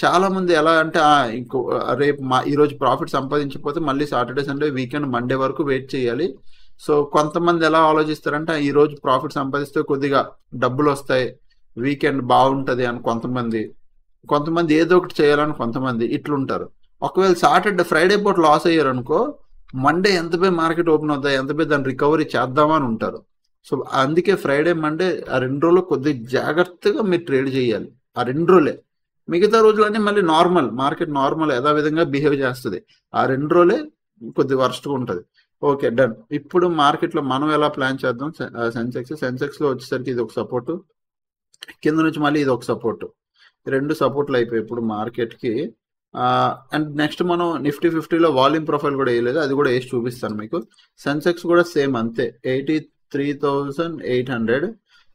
S1: చాలా మంది ఎలా అంటే ఇంకో రేపు ఈ రోజు ప్రాఫిట్ సంపాదించకపోతే మళ్ళీ సాటర్డే సండే వీకెండ్ మండే వరకు వెయిట్ చేయాలి. సో కొంతమంది ఎలా ఆలోచిస్తారంటే ఈ రోజు ప్రాఫిట్ సంపాదిస్తే కొద్దిగా డబ్బులు వస్తాయి, వీకెండ్ బాగుంటది అని కొంతమంది ఏదో ఒకటి చేయాలని కొంతమంది ఇట్లుంటారు. ఒకవేళ సాటర్డే ఫ్రైడే పూట లాస్ అయ్యారు అనుకో, మండే ఎంత పై మార్కెట్ ఓపెన్ అవుతాయి, ఎంత పై దాన్ని రికవరీ చేద్దామని ఉంటారు. సో అందుకే ఫ్రైడే మండే ఆ 2 రోజులు కొద్దిగా జాగ్రత్తగా మీరు ట్రేడ్ చేయాలి. ఆ 2 రోజులే, మిగతా రోజులన్నీ మళ్ళీ నార్మల్, మార్కెట్ నార్మల్ యథావిధంగా బిహేవ్ చేస్తుంది. ఆ 2 రోజులే కొద్ది వర్స్ట్గా ఉంటుంది. Okay, done. ఇప్పుడు మార్కెట్లో మనం ఎలా ప్లాన్ చేద్దాం? సెన్సెక్స్ లో వచ్చేసరికి ఇది ఒక సపోర్టు, కింద నుంచి మళ్ళీ ఇది ఒక సపోర్టు, 2 సపోర్ట్లు అయిపోయి ఇప్పుడు మార్కెట్కి. అండ్ నెక్స్ట్ మనం నిఫ్టీ 50లో వాల్యూమ్ ప్రొఫైల్ కూడా వేయలేదు, అది కూడా వేసి చూపిస్తాను మీకు. సెన్సెక్స్ కూడా సేమ్ అంతే, 83,800.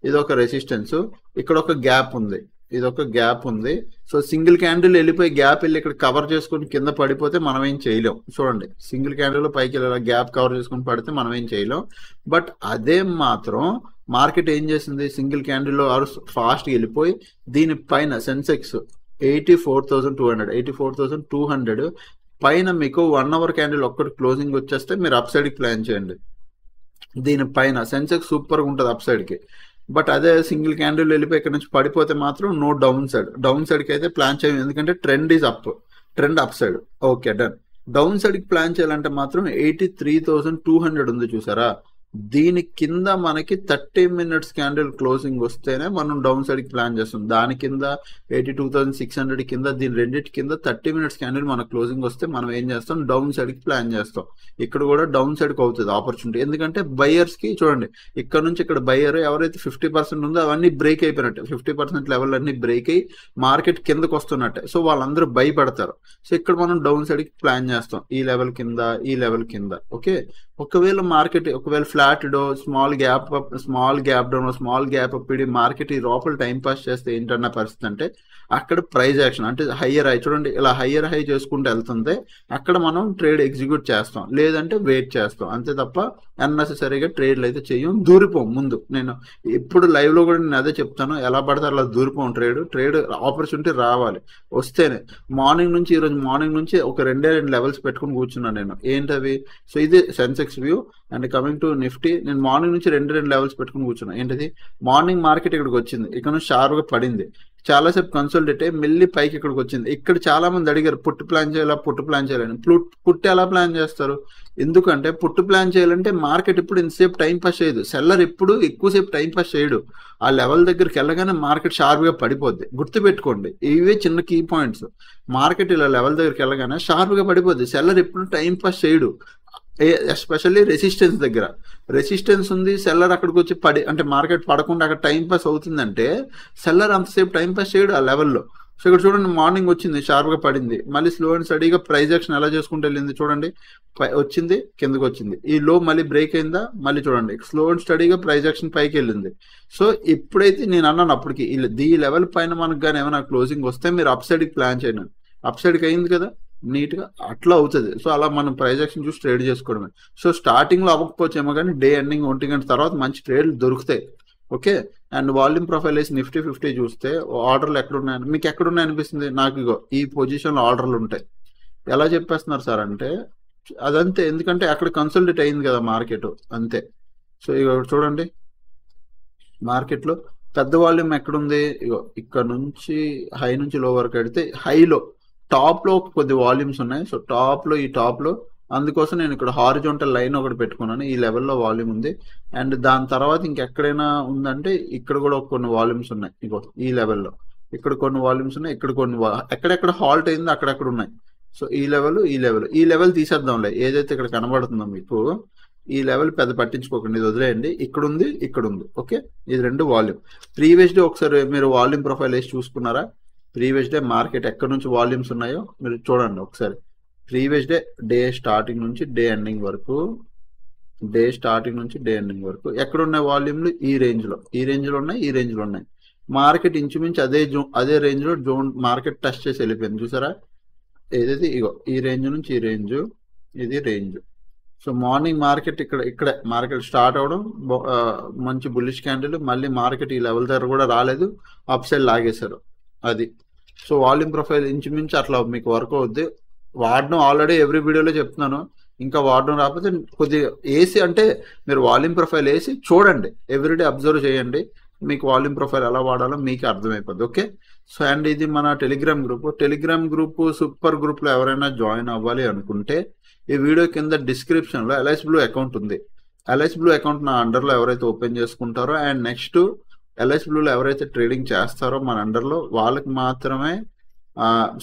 S1: ఇది ఒక రెసిస్టెన్స్, ఇక్కడ ఒక గ్యాప్ ఉంది, ఇది ఒక గ్యాప్ ఉంది. సో సింగిల్ క్యాండిల్ వెళ్ళిపోయి గ్యాప్ వెళ్ళి ఇక్కడ కవర్ చేసుకుని కింద పడిపోతే మనం ఏం చేయలేం. చూడండి, సింగిల్ క్యాండిల్ పైకి వెళ్ళి గ్యాప్ కవర్ చేసుకుని పడితే మనం ఏం చేయలేం. బట్ అదే మాత్రం మార్కెట్ ఏం చేసింది, సింగిల్ క్యాండిల్లో ఫాస్ట్ వెళ్ళిపోయి దీనిపైన సెన్సెక్స్ 84,200 పైన మీకు 1 అవర్ క్యాండిల్ ఒక్కటి క్లోజింగ్ వచ్చేస్తే మీరు అప్ సైడ్కి ప్లాన్ చేయండి. దీనిపైన సెన్సెక్స్ సూపర్గా ఉంటుంది అప్ సైడ్కి. బట్ అదే సింగిల్ క్యాండిల్ వెళ్ళిపోయి ఇక్కడ నుంచి పడిపోతే మాత్రం నో డౌన్ సైడ్కి అయితే ప్లాన్ చేయం, ఎందుకంటే trend up side. Okay, done. Down సైడ్కి ప్లాన్ చేయాలంటే మాత్రం 83,200 ఉంది చూసారా, దీని కింద మనకి 30 minutes క్యాండిల్ క్లోజింగ్ వస్తేనే మనం డౌన్ సైడ్కి ప్లాన్ చేస్తాం. దాని కింద 82,600 కింద, దీని రెండింటి కింద 30 minutes క్యాండిల్ మన క్లోజింగ్ వస్తే మనం ఏం చేస్తాం, డౌన్ సైడ్కి ప్లాన్ చేస్తాం. ఇక్కడ కూడా డౌన్ సైడ్కి అవుతుంది ఆపర్చునిటీ, ఎందుకంటే బయర్స్కి చూడండి, ఇక్కడ నుంచి ఇక్కడ బయర్ ఎవరైతే 50% ఉందో అవన్నీ బ్రేక్ అయిపోయినట్టే, 50% లెవెల్ అన్ని బ్రేక్ అయ్యి మార్కెట్ కిందకు వస్తున్నట్టే. సో వాళ్ళందరూ భయపడతారు. సో ఇక్కడ మనం డౌన్ సైడ్కి ప్లాన్ చేస్తాం, ఈ లెవెల్ కింద, ఈ లెవెల్ కింద. ఓకే, ఒకవేళ మార్కెట్ ఫ్లాట్ డో, small gap down, small gap up ఇడి మార్కెట్ ఈ లోపల టైం పాస్ చేస్తే ఏంటన్న పరిస్థితి అంటే అక్కడ ప్రైజ్ యాక్షన్ అంటే హయ్యర్ హై, చూడండి ఇలా హయ్యర్ హై చేసుకుంటూ వెళ్తుంది, అక్కడ మనం ట్రేడ్ ఎగ్జిక్యూట్ చేస్తాం, లేదంటే వెయిట్ చేస్తాం, అంతే తప్ప అన్నెసెసరీగా ట్రేడ్లు అయితే చెయ్యం, దూరిపోం. ముందు నేను ఇప్పుడు లైవ్ లో కూడా నేను అదే చెప్తాను, ఎలా పడితే అలా దూరిపోం. ట్రేడ్ ఆపర్చునిటీ రావాలి, వస్తేనే. ఈరోజు మార్నింగ్ నుంచి ఒక 2 లెవెల్స్ పెట్టుకుని కూర్చున్నాను నేను. ఏంటవి? సో ఇది Sensex view. And coming to Nifty, నేను మార్నింగ్ నుంచి 2 లెవెల్స్ పెట్టుకుని కూర్చున్నాను. ఏంటది? మార్నింగ్ మార్కెట్ ఇక్కడికి వచ్చింది, ఇక్కడ నుంచి షార్ప్గా పడింది, చాలాసేపు కన్సల్టేట్ అయ్యి మళ్ళీ పైకి ఇక్కడికి వచ్చింది. ఇక్కడ చాలా మంది అడిగారు పుట్టు ప్లాన్ చేయాలని. పుట్టు ఎలా ప్లాన్ చేస్తారు? ఎందుకంటే పుట్టు ప్లాన్ చేయాలంటే మార్కెట్ ఇప్పుడు ఇంతసేపు టైం పాస్ చేయదు, సెల్లర్ ఎప్పుడు ఎక్కువసేపు టైం పాస్ చేయడు. ఆ లెవెల్ దగ్గరికి వెళ్ళగానే మార్కెట్ షార్ప్గా పడిపోద్ది. గుర్తుపెట్టుకోండి, ఇవే చిన్న కీ పాయింట్స్. మార్కెట్ ఇలా లెవెల్ దగ్గరికి వెళ్ళగానే షార్ప్గా పడిపోద్ది, సెల్లర్ ఎప్పుడు టైం పాస్ చేయడు. ఎస్పెషల్లీ రెసిస్టెన్స్ ఉంది, సెల్లర్ అక్కడికి వచ్చి అంటే మార్కెట్ పడకుండా అక్కడ టైం పాస్ అవుతుందంటే సెల్లర్ అంతసేపు టైం పాస్ చేయడు ఆ లెవెల్లో. సో ఇక్కడ చూడండి, మార్నింగ్ వచ్చింది, షార్ప్గా పడింది, మళ్ళీ స్లో అండ్ స్టడీగా ప్రైజ్ యాక్షన్ ఎలా చేసుకుంటూ వెళ్ళింది చూడండి, వచ్చింది కిందకి వచ్చింది, ఈ లో మళ్ళీ బ్రేక్ అయిందా, మళ్ళీ చూడండి స్లో అండ్ స్టడీగా ప్రైజ్ యాక్షన్ పైకి వెళ్ళింది. సో ఇప్పుడైతే నేను అన్నాను అప్పటికి ఈ లెవెల్ పైన మనకు కానీ ఏమైనా క్లోజింగ్ వస్తే మీరు అప్ సైడ్కి ప్లాన్ చేయండి. అప్ సైడ్కి అయింది కదా నీట్గా, అట్లా అవుతుంది. సో అలా మనం ప్రైజ్ యాక్షన్ చూసి ట్రేడ్ చేసుకోవడమే. సో స్టార్టింగ్లో అవ్వకపోవచ్చేమో కానీ డే ఎండింగ్ 1 గంట తర్వాత మంచి ట్రేడ్లు దొరుకుతాయి. ఓకే, అండ్ వాల్యూమ్ ప్రొఫైల్ వేసి నిఫ్టీ 50 చూస్తే ఆర్డర్లు ఎక్కడున్నాయని మీకు ఎక్కడున్నాయి అనిపిస్తుంది నాకు? ఇగో ఈ పొజిషన్లో ఆర్డర్లు ఉంటాయి. ఎలా చెప్పేస్తున్నారు సార్ అంటే అదంతే, ఎందుకంటే అక్కడ కన్సల్టేట్ అయింది కదా మార్కెట్, అంతే. సో ఇక చూడండి, మార్కెట్లో పెద్ద వాల్యూమ్ ఎక్కడుంది? ఇగో ఇక్కడ నుంచి హై నుంచి లో వరకు పెడితే హైలో టాప్లో కొద్ది వాల్యూమ్స్ ఉన్నాయి. సో ఈ టాప్లో అందుకోసం నేను ఇక్కడ హారిజాంటల్ లైన్ ఒకటి పెట్టుకున్నాను, ఈ లెవెల్లో వాల్యూమ్ ఉంది. అండ్ దాని తర్వాత ఇంకెక్కడైనా ఉందంటే ఇక్కడ కూడా కొన్ని వాల్యూమ్స్ ఉన్నాయి, ఇగో ఈ లెవెల్లో ఇక్కడ కొన్ని వాల్యూమ్స్ ఉన్నాయి, ఇక్కడ కొన్ని ఎక్కడెక్కడ హాల్ట్ అయిందో అక్కడెక్కడ ఉన్నాయి. సో ఈ లెవెల్ తీసేద్దాంలే, ఏదైతే ఇక్కడ కనబడుతుందో మీకు ఈ లెవెల్ పెద్ద పట్టించుకోకండి, ఇది వదిలేయండి. ఇక్కడ ఉంది. ఓకే, ఇది 2 వాల్యూమ్. ప్రీవియస్ డే ఒకసారి మీరు వాల్యూమ్ ప్రొఫైల్ వేసి చూసుకున్నారా? ప్రీవియస్ డే మార్కెట్ ఎక్కడి నుంచి వాల్యూమ్స్ ఉన్నాయో మీరు చూడండి ఒకసారి. ప్రీవియస్ డే స్టార్టింగ్ నుంచి డే ఎండింగ్ వరకు, ఎక్కడున్నాయి వాల్యూమ్లు? ఈ రేంజ్లో ఉన్నాయి. మార్కెట్ ఇంచుమించు అదే రేంజ్లో మార్కెట్ టచ్ చేసి వెళ్ళిపోయింది చూసారా? ఏదైతే ఇగో ఈ రేంజ్ నుంచి ఈ రేంజ్, ఇది రేంజ్. సో మార్నింగ్ మార్కెట్ ఇక్కడే మార్కెట్ స్టార్ట్ అవడం, మంచి బుల్లిష్ క్యాండిల్, మళ్ళీ మార్కెట్ ఈ లెవెల్ దగ్గర కూడా రాలేదు, అప్ సైడ్ లాగేశారు అది. సో వాల్యూమ్ ప్రొఫైల్ ఇంచుమించు అట్లా మీకు వర్క్ అవుద్ది. వాడడం ఆల్రెడీ ఎవ్రీ వీడియోలో చెప్తున్నాను, ఇంకా వాడడం రాకపోతే కొద్దిగా వేసి, అంటే మీరు వాల్యూమ్ ప్రొఫైల్ వేసి చూడండి, ఎవ్రీడే అబ్జర్వ్ చేయండి, మీకు వాల్యూమ్ ప్రొఫైల్ ఎలా వాడాలో మీకు అర్థమైపోద్ది. ఓకే. సో అండ్ ఇది మన టెలిగ్రామ్ గ్రూప్ సూపర్ గ్రూప్లో ఎవరైనా జాయిన్ అవ్వాలి అనుకుంటే ఈ వీడియో కింద డిస్క్రిప్షన్లో ఎల్ఐసి బ్లూ అకౌంట్ ఉంది. ఎల్ఐసి బ్లూ అకౌంట్ నా అండర్లో ఎవరైతే ఓపెన్ చేసుకుంటారో అండ్ నెక్స్ట్ ఎల్ఐసి బ్లూలో ఎవరైతే ట్రేడింగ్ చేస్తారో మన అండర్లో వాళ్ళకి మాత్రమే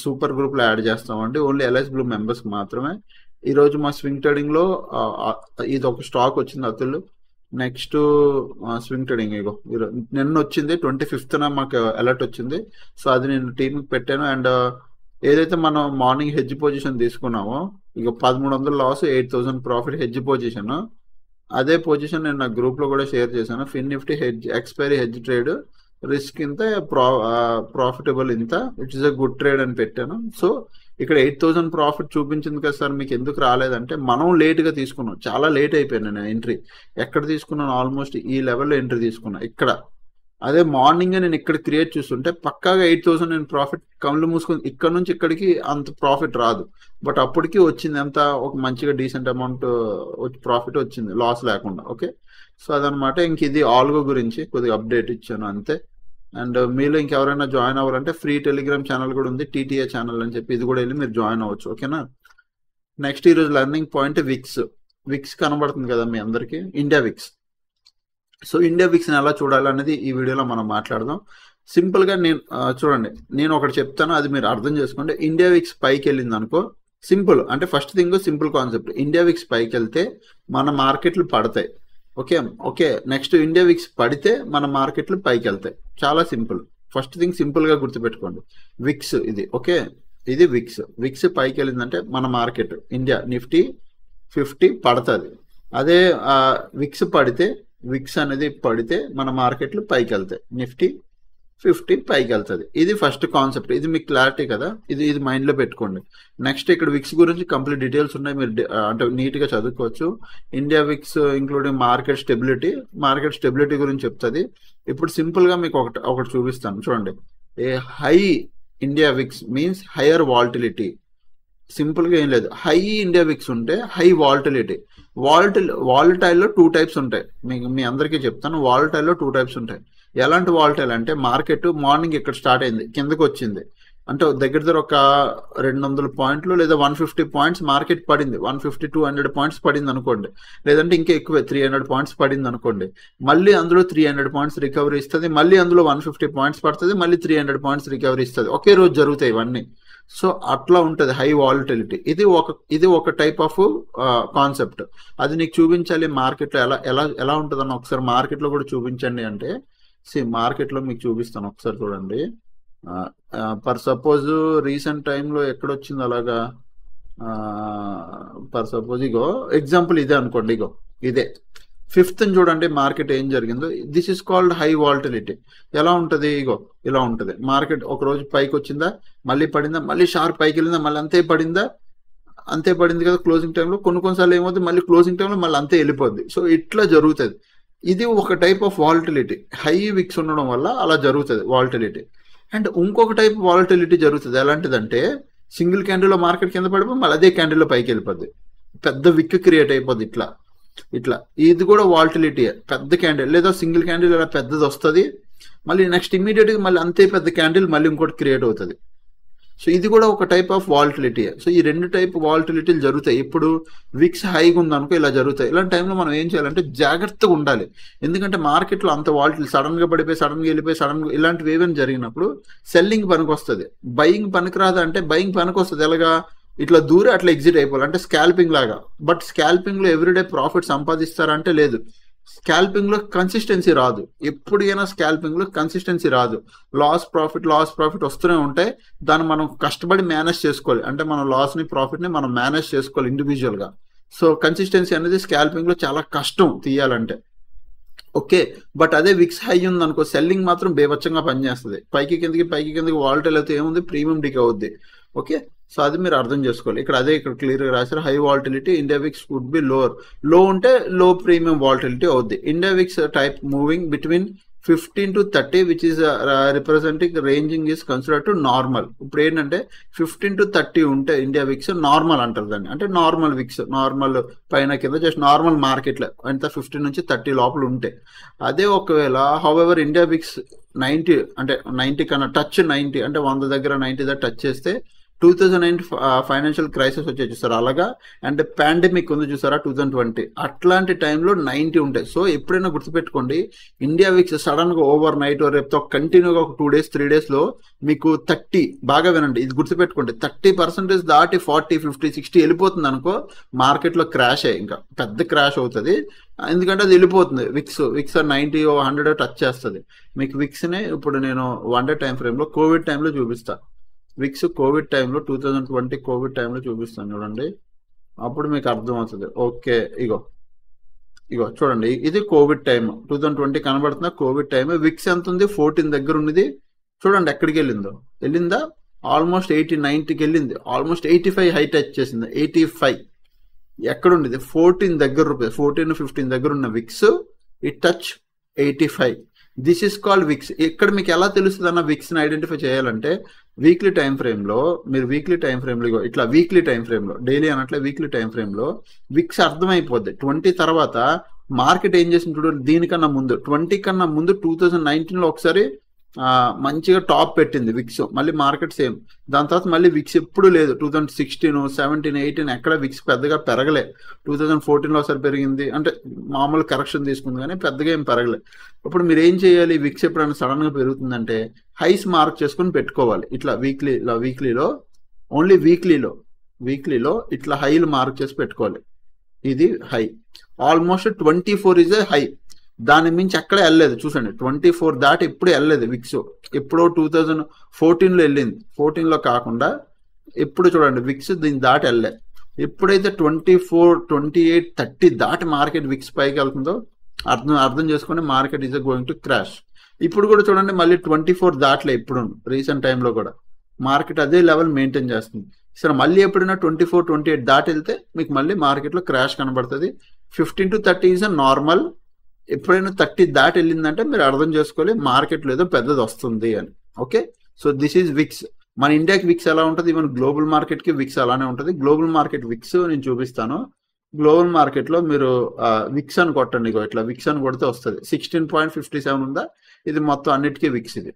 S1: సూపర్ గ్రూప్లో యాడ్ చేస్తామండి. ఓన్లీ ఎల్ఐసి బ్లూ మెంబర్స్కి మాత్రమే. ఈరోజు మా స్వింగ్ ట్రేడింగ్లో ఇది ఒక స్టాక్ వచ్చింది అతులు. నెక్స్ట్ స్వింగ్ ట్రేడింగ్ ఇగో నిన్న వచ్చింది 25th మాకు అలర్ట్ వచ్చింది. సో అది నేను టీంకి పెట్టాను. అండ్ ఏదైతే మనం మార్నింగ్ హెడ్జ్ పొజిషన్ తీసుకున్నామో ఇక 1300 లాస్ 8000 ప్రాఫిట్ హెడ్జ్ పొజిషన్, అదే పొజిషన్ నేను నా గ్రూప్లో కూడా షేర్ చేశాను. Fin Nifty hedge expiry hedge trade, risk ఇంత, ప్రాఫిటబుల్ ఇంత, it is a good trade అని పెట్టాను. సో ఇక్కడ 8000 ప్రాఫిట్ చూపించింది కదా సార్, మీకు ఎందుకు రాలేదంటే మనం లేట్గా తీసుకున్నాం, చాలా లేట్ అయిపోయాను నేను ఎంట్రీ. ఎక్కడ తీసుకున్నాను, ఆల్మోస్ట్ ఈ లెవెల్లో ఎంట్రీ తీసుకున్నా ఇక్కడ. అదే మార్నింగ్ నేను ఇక్కడ క్రియేట్ చూస్తుంటే పక్కాగా 8000 నేను ప్రాఫిట్ కళ్ళు మూసుకొని ఇక్కడ నుంచి ఇక్కడికి అంత ప్రాఫిట్ రాదు. బట్ అప్పటికి వచ్చింది ఎంత, ఒక మంచిగా డీసెంట్ అమౌంట్ ప్రాఫిట్ వచ్చింది లాస్ లేకుండా. ఓకే. సో అదనమాట. ఇంక ఇది ఆల్గో గురించి కొద్దిగా అప్డేట్ ఇచ్చాను అంతే. అండ్ మీలో ఇంకెవరైనా జాయిన్ అవ్వాలంటే ఫ్రీ టెలిగ్రామ్ ఛానల్ కూడా ఉంది, టీటీఏ ఛానల్ అని చెప్పి, ఇది కూడా వెళ్ళి మీరు జాయిన్ అవ్వచ్చు. ఓకేనా. నెక్స్ట్ ఈరోజు లెర్నింగ్ పాయింట్ విక్స్ కనబడుతుంది కదా మీ అందరికీ, ఇండియా విక్స్. సో ఇండియా విక్స్ని ఎలా చూడాలనేది ఈ వీడియోలో మనం మాట్లాడదాం. సింపుల్గా నేను చూడండి, నేను ఒకటి చెప్తాను, అది మీరు అర్థం చేసుకోండి. ఇండియా విక్స్ పైకి వెళ్ళింది అనుకో, సింపుల్ అంటే first thing simple concept, India VIX పైకి వెళ్తే మన మార్కెట్లు పడతాయి. ఓకే. నెక్స్ట్ ఇండియా విక్స్ పడితే మన మార్కెట్లు పైకి వెళ్తాయి. చాలా సింపుల్. ఫస్ట్ థింగ్ సింపుల్గా గుర్తుపెట్టుకోండి, విక్స్ ఇది. ఓకే. ఇది విక్స్ పైకి వెళ్ళిందంటే మన మార్కెట్ ఇండియా నిఫ్టీ 50 పడుతుంది. అదే విక్స్ అనేది పడితే మన మార్కెట్లు పైకి వెళ్తాయి, నిఫ్టీ 50 పైకి వెళ్తుంది. ఇది ఫస్ట్ కాన్సెప్ట్, ఇది మీకు క్లారిటీ కదా, ఇది మైండ్లో పెట్టుకోండి. నెక్స్ట్ ఇక్కడ విక్స్ గురించి కంప్లీట్ డీటెయిల్స్ ఉన్నాయి, మీరు అంటే నీట్గా చదువుకోవచ్చు. India VIX including market stability గురించి చెప్తుంది. ఇప్పుడు సింపుల్గా మీకు ఒకటి చూపిస్తాను చూడండి. A high India VIX means higher volatility. సింపుల్గా ఏం లేదు, హై ఇండియా విక్స్ ఉంటే హై వాల్టిలిటీ. వాలటైల్లో 2 టైప్స్ ఉంటాయి, మీ అందరికీ చెప్తాను. వాలటైల్లో 2 టైప్స్ ఉంటాయి. ఎలాంటి వాలటైల్ అంటే మార్కెట్ మార్నింగ్ ఇక్కడ స్టార్ట్ అయింది, కిందకు వచ్చింది అంటే దగ్గర ఒక 200 పాయింట్లు లేదా 150 పాయింట్స్ మార్కెట్ పడింది, 150-200 పాయింట్స్ పడింది అనుకోండి, లేదంటే ఇంకా ఎక్కువే 300 పాయింట్స్ పడింది అనుకోండి. మళ్ళీ అందులో 300 పాయింట్స్ రికవరీ ఇస్తుంది, మళ్ళీ అందులో 150 పాయింట్స్ పడుతుంది, మళ్ళీ 300 పాయింట్స్ రికవరీ ఇస్తుంది. ఒకే రోజు జరుగుతాయి ఇవన్నీ. సో అట్లా ఉంటుంది హై వాలటిలిటీ. ఇది ఒక టైప్ ఆఫ్ కాన్సెప్ట్. అది నీకు చూపించాలి మార్కెట్లో ఎలా ఉంటుందని ఒకసారి మార్కెట్లో కూడా చూపించండి అంటే, మార్కెట్లో మీకు చూపిస్తాను ఒకసారి చూడండి. పర్ సపోజ్ రీసెంట్ టైంలో ఎక్కడొచ్చింది అలాగా, పర్ సపోజ్ ఇగో ఎగ్జాంపుల్ ఇదే అనుకోండి, ఇదే 5th చూడండి మార్కెట్ ఏం జరిగిందో. This is called high volatility. ఎలా ఉంటుంది, ఇలా ఉంటుంది. మార్కెట్ ఒక రోజు పైకి వచ్చిందా, మళ్ళీ పడిందా, మళ్ళీ షార్ప్ పైకి వెళ్ళిందా, మళ్ళీ అంతే పడింది కదా క్లోజింగ్ టైంలో. కొన్నిసార్లు ఏమవుతుంది, మళ్ళీ క్లోజింగ్ టైంలో మళ్ళీ అంతే వెళ్ళిపోద్ది. సో ఇట్లా జరుగుతుంది. ఇది ఒక type of volatility. High VIX ఉండడం వల్ల అలా జరుగుతుంది వాలటిలిటీ. అండ్ ఇంకొక టైప్ వాలటిలిటీ జరుగుతుంది. ఎలాంటిదంటే సింగిల్ క్యాండిల్లో మార్కెట్ కింద పడిపోయి మళ్ళీ అదే క్యాండిల్లో పైకి వెళ్ళిపోద్ది, పెద్ద విక్ క్రియేట్ అయిపోద్ది. ఇట్లా ఇది కూడా వాలటిలిటీ. పెద్ద క్యాండిల్ లేదా సింగిల్ క్యాండిల్ ఇలా పెద్దది వస్తుంది, మళ్ళీ నెక్స్ట్ ఇమీడియట్గా మళ్ళీ అంతే పెద్ద క్యాండిల్ మళ్ళీ ఇంకోటి క్రియేట్ అవుతుంది. సో ఇది కూడా ఒక టైప్ ఆఫ్ వాలటిలిటీ. సో ఈ 2 టైప్ వాలటిలిటీలు జరుగుతాయి. ఇప్పుడు విక్స్ హైగా ఉందనుకో ఇలా జరుగుతాయి. ఇలాంటి టైంలో మనం ఏం చేయాలంటే జాగ్రత్తగా ఉండాలి. ఎందుకంటే మార్కెట్లో అంత వాలటిలిటీ సడన్గా పడిపోయి సడన్గా వెళ్ళిపోయి సడన్గా ఇలాంటివి ఏమైనా జరిగినప్పుడు సెల్లింగ్ పనికి వస్తుంది, బయింగ్ పనికి రాదు. అంటే బయింగ్ పనికి వస్తుంది ఎలాగా, ఇట్లా దూరం అట్లా ఎగ్జిట్ అయిపోవాలి, అంటే స్కాల్పింగ్ లాగా. బట్ స్కాల్పింగ్లో ఎవ్రీడే ప్రాఫిట్ సంపాదిస్తారంటే లేదు. స్కాల్పింగ్లో కన్సిస్టెన్సీ రాదు. ఎప్పుడైనా స్కాల్పింగ్లో కన్సిస్టెన్సీ రాదు. లాస్ ప్రాఫిట్ వస్తూనే ఉంటాయి. దాన్ని మనం కష్టపడి మేనేజ్ చేసుకోవాలి. అంటే మన లాస్ని ప్రాఫిట్ని మనం మేనేజ్ చేసుకోవాలి ఇండివిజువల్గా. సో కన్సిస్టెన్సీ అనేది స్కాల్పింగ్లో చాలా కష్టం తీయాలంటే. ఓకే. బట్ అదే విక్స్ హై ఉంది అనుకో, సెల్లింగ్ మాత్రం బేవచ్చంగా పనిచేస్తుంది. పైకి కిందకి వాలటైల్ అయితే ఏముంది, ప్రీమియం డిక్ అవుద్ది. ఓకే, సో అది మీరు అర్థం చేసుకోవాలి. ఇక్కడ అదే ఇక్కడ క్లియర్గా రాశారు, high volatility India VIX would be lower. Low ఉంటే లో ప్రీమియం వాలటిలిటీ అవుద్ది. India VIX type moving between 15 to 30 which is representing ranging is consider to normal. ఇప్పుడు ఏంటంటే 15 to 30 ఉంటే ఇండియా విక్స్ నార్మల్ అంటారు దాన్ని. అంటే నార్మల్ విక్స్, నార్మల్ పైన కింద జస్ట్ నార్మల్ మార్కెట్లో ఎంత 15 నుంచి 30 లోపల ఉంటే. అదే ఒకవేళ హౌఎవర్ ఇండియా విక్స్ 90 అంటే 90 కన్నా టచ్ 90 అంటే 100 దగ్గర 90 దగ్గర టచ్ చేస్తే 2009 ఫైనాన్షియల్ క్రైసిస్ వచ్చేది చూసారా అలాగా, అండ్ పాండమిక్ ఉంది చూసారా 2020, అట్లాంటి టైంలో 90 ఉంటాయి. సో ఎప్పుడైనా గుర్తుపెట్టుకోండి, ఇండియా విక్స్ సడన్ గా ఓవర్ నైట్ రేపుతో కంటిన్యూగా ఒక 2 days 3 days లో మీకు 30, బాగా వినండి ఇది గుర్తుపెట్టుకోండి, 30% దాటి 40 50 60 వెళ్ళిపోతుంది అనుకో, మార్కెట్లో క్రాష్ ఇంకా పెద్ద క్రాష్ అవుతుంది. ఎందుకంటే అది వెళ్ళిపోతుంది. విక్స్ 90 100 టచ్ చేస్తుంది. మీకు విక్స్నే ఇప్పుడు నేను 1 day టైం ఫ్రేమ్లో కోవిడ్ టైంలో చూపిస్తా. విక్స్ కోవిడ్ టైంలో 2020 కోవిడ్ టైంలో చూపిస్తాను చూడండి, అప్పుడు మీకు అర్థమవుతుంది. ఓకే, ఇగో చూడండి, ఇది కోవిడ్ టైం 2020 కనబడుతున్న కోవిడ్ టైం. విక్స్ ఎంత ఉంది? 14 దగ్గర ఉన్నది. చూడండి ఎక్కడికి వెళ్ళిందా, ఆల్మోస్ట్ 80-90కి వెళ్ళింది, ఆల్మోస్ట్ 85 హై టచ్ చేసింది. 85 ఎక్కడుండేది? 14 దగ్గర రూపాయలు, 14-15 దగ్గర ఉన్న VIX it touch 85. This is called VIX. ఇక్కడ మీకు ఎలా తెలుస్తుంది అన్న విక్స్ని ఐడెంటిఫై చేయాలంటే, వీక్లీ టైం ఫ్రేమ్లో మీరు వీక్లీ టైం ఫ్రేమ్లో ఇట్లా వీక్లీ టైం ఫ్రేమ్లో, డైలీ అనట్లే వీక్లీ టైం ఫ్రేమ్లో విక్స్ అర్థమైపోద్ది. 20 తర్వాత మార్కెట్ ఏం చేసింది చూడండి, దీనికన్నా ముందు 20 కన్నా ముందు 2019లో ఒకసారి మంచిగా టాప్ పెట్టింది విక్స్, మళ్ళీ మార్కెట్ సేమ్. దాని తర్వాత మళ్ళీ విక్స్ ఎప్పుడు లేదు. 2016 17 18 ఎక్కడ విక్స్ పెద్దగా పెరగలే. 2014లో ఒకసారి పెరిగింది, అంటే మామూలు కరెక్షన్ తీసుకుంది కానీ పెద్దగా ఏం పెరగలే. ఇప్పుడు మీరు ఏం చేయాలి, విక్స్ ఎప్పుడైనా సడన్ గా పెరుగుతుందంటే హైస్ మార్క్ చేసుకుని పెట్టుకోవాలి. ఇట్లా వీక్లీలో ఓన్లీ వీక్లీలో ఇట్లా హైలు మార్క్ చేసి పెట్టుకోవాలి. ఇది high, almost 24 is a high. దాని మించి ఎక్కడ వెళ్ళలేదు. చూసండి 24 దాటి ఎప్పుడు వెళ్ళలేదు విక్స్. ఎప్పుడో 2014లో వెళ్ళింది, 14లో కాకుండా ఎప్పుడు చూడండి విక్స్ దీన్ని దాటి వెళ్ళలేదు. ఎప్పుడైతే 24 28 30 దాటి మార్కెట్ విక్స్ పైకి వెళ్తుందో అర్థం చేసుకుని market is going to crash. ఇప్పుడు కూడా చూడండి మళ్ళీ 24 దాటలే. ఇప్పుడు రీసెంట్ టైంలో కూడా మార్కెట్ అదే లెవెల్ మెయింటైన్ చేస్తుంది. సరే మళ్ళీ ఎప్పుడైనా 24 28 దాటి వెళ్తే మీకు మళ్ళీ మార్కెట్లో క్రాష్ కనబడుతుంది. 15 to 30 ఈజ్ అ నార్మల్. ఎప్పుడైనా 30 దాటి వెళ్ళిందంటే మీరు అర్థం చేసుకోవాలి మార్కెట్లో ఏదో పెద్దది వస్తుంది అని. Okay, so this is VIX. మన ఇండియాకి విక్స్ ఎలా ఉంటుంది, ఈవెన్ గ్లోబల్ మార్కెట్కి విక్స్ అలానే ఉంటుంది. గ్లోబల్ మార్కెట్ విక్స్ నేను చూపిస్తాను. గ్లోబల్ మార్కెట్లో మీరు విక్స్ అని కొట్టండి, ఇట్లా విక్స్ అని కొడితే వస్తుంది. 16.57 ఉందా, ఇది మొత్తం అన్నిటికీ విక్స్ ఇది.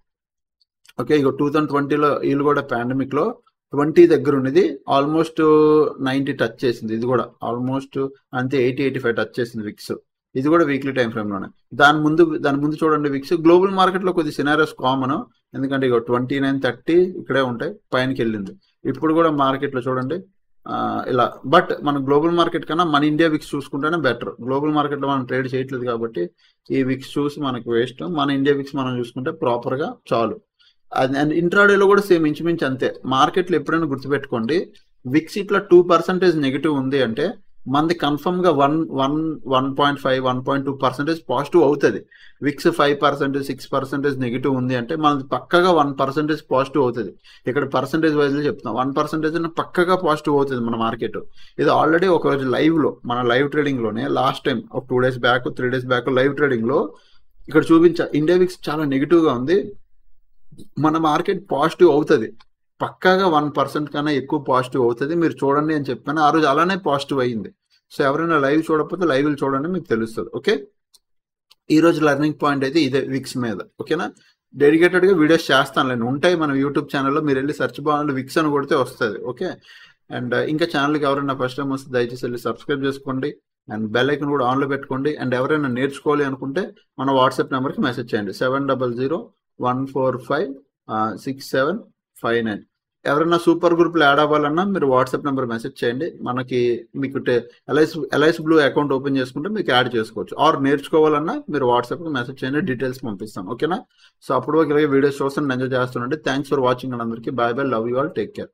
S1: ఓకే, 2020లో వీళ్ళు కూడా పాండమిక్ లో 20 దగ్గర ఉన్నది, ఆల్మోస్ట్ 90 టచ్ చేసింది. ఇది కూడా ఆల్మోస్ట్ అంతే 80-85 టచ్ చేసింది విక్స్. ఇది కూడా వీక్లీ టైం ఫ్రేమ్ లోనే. దాని ముందు చూడండి విక్స్. గ్లోబల్ మార్కెట్ లో కొద్ది సినారియోస్ కామన్, ఎందుకంటే 29-30 ఇక్కడే ఉంటాయి, పైనకి వెళ్ళింది. ఇప్పుడు కూడా మార్కెట్ లో చూడండి ఇలా. బట్ మన గ్లోబల్ మార్కెట్ కన్నా మన ఇండియా విక్స్ చూసుకుంటేనే బెటర్. గ్లోబల్ మార్కెట్ లో మనం ట్రేడ్ చేయట్లేదు కాబట్టి ఈ విక్స్ చూసి మనకు వేస్ట్. మన ఇండియా విక్స్ మనం చూసుకుంటే ప్రాపర్ గా చాలు. అండ్ ఇంట్రాడేలో కూడా సేమ్ ఇంచుమించు అంతే. మార్కెట్లో ఎప్పుడైనా గుర్తుపెట్టుకోండి, విక్స్ ఇట్లా 2% నెగిటివ్ ఉంది అంటే మనది కన్ఫర్మ్ గా 1.5-1.2% పాజిటివ్ అవుతుంది. విక్స్ 5% 6% నెగిటివ్ ఉంది అంటే మనది పక్కగా 1% పాజిటివ్ అవుతుంది. ఇక్కడ పర్సంటేజ్ వైజ్ లో చెప్తున్నాం, 1% పక్కగా పాజిటివ్ అవుతుంది మన మార్కెట్. ఇది ఆల్రెడీ ఒక రోజు లైవ్ లో, మన లైవ్ ట్రేడింగ్ లోనే లాస్ట్ టైం ఒక 2 days back 3 days back live trading లో ఇక్కడ చూపించా. ఇండియా విక్స్ చాలా నెగిటివ్ గా ఉంది, మన మార్కెట్ పాజిటివ్ అవుతుంది, పక్కాగా 1% కన్నా ఎక్కువ పాజిటివ్ అవుతుంది, మీరు చూడండి అని చెప్పాను. ఆ రోజు అలానే పాజిటివ్ అయ్యింది. సో ఎవరైనా లైవ్ చూడకపోతే లైవ్ చూడండి, మీకు తెలుస్తుంది. ఓకే, ఈ రోజు లెర్నింగ్ పాయింట్ అయితే ఇదే విక్స్ మీద. ఓకేనా, డెడికేటెడ్ గా వీడియోస్ చేస్తాను నేను, ఉంటాయి మన యూట్యూబ్ ఛానల్లో. మీరు వెళ్ళి సెర్చ్ బాగుంది విక్స్ అని కొడితే వస్తుంది. ఓకే, అండ్ ఇంకా ఛానల్కి ఎవరైనా ఫస్ట్ టైం వస్తే దయచేసి వెళ్ళి సబ్స్క్రైబ్ చేసుకోండి, అండ్ బెల్ ఐకన్ కూడా ఆన్లో పెట్టుకోండి. అండ్ ఎవరైనా నేర్చుకోవాలి అనుకుంటే మన వాట్సాప్ నెంబర్కి మెసేజ్ చేయండి, 700-145-6759. ఎవరైనా సూపర్ గ్రూప్లో యాడ్ అవ్వాలన్నా మీరు వాట్సాప్ నెంబర్ మెసేజ్ చేయండి. మీకు ఎల్ఐసి బ్లూ అకౌంట్ ఓపెన్ చేసుకుంటే మీకు యాడ్ చేసుకోవచ్చు. ఆర్ నేర్చుకోవాలన్నా మీరు వాట్సాప్కి మెసేజ్ చేయండి, డీటెయిల్స్ పంపిస్తాం. ఓకేనా, సో అప్పుడు ఇలాగే వీడియోస్ చూస్తాను, ఎంజాయ్ చేస్తుండండి. థ్యాంక్స్ ఫర్ వాచింగ్ అందరికీ. Bye bye, love you all, take care.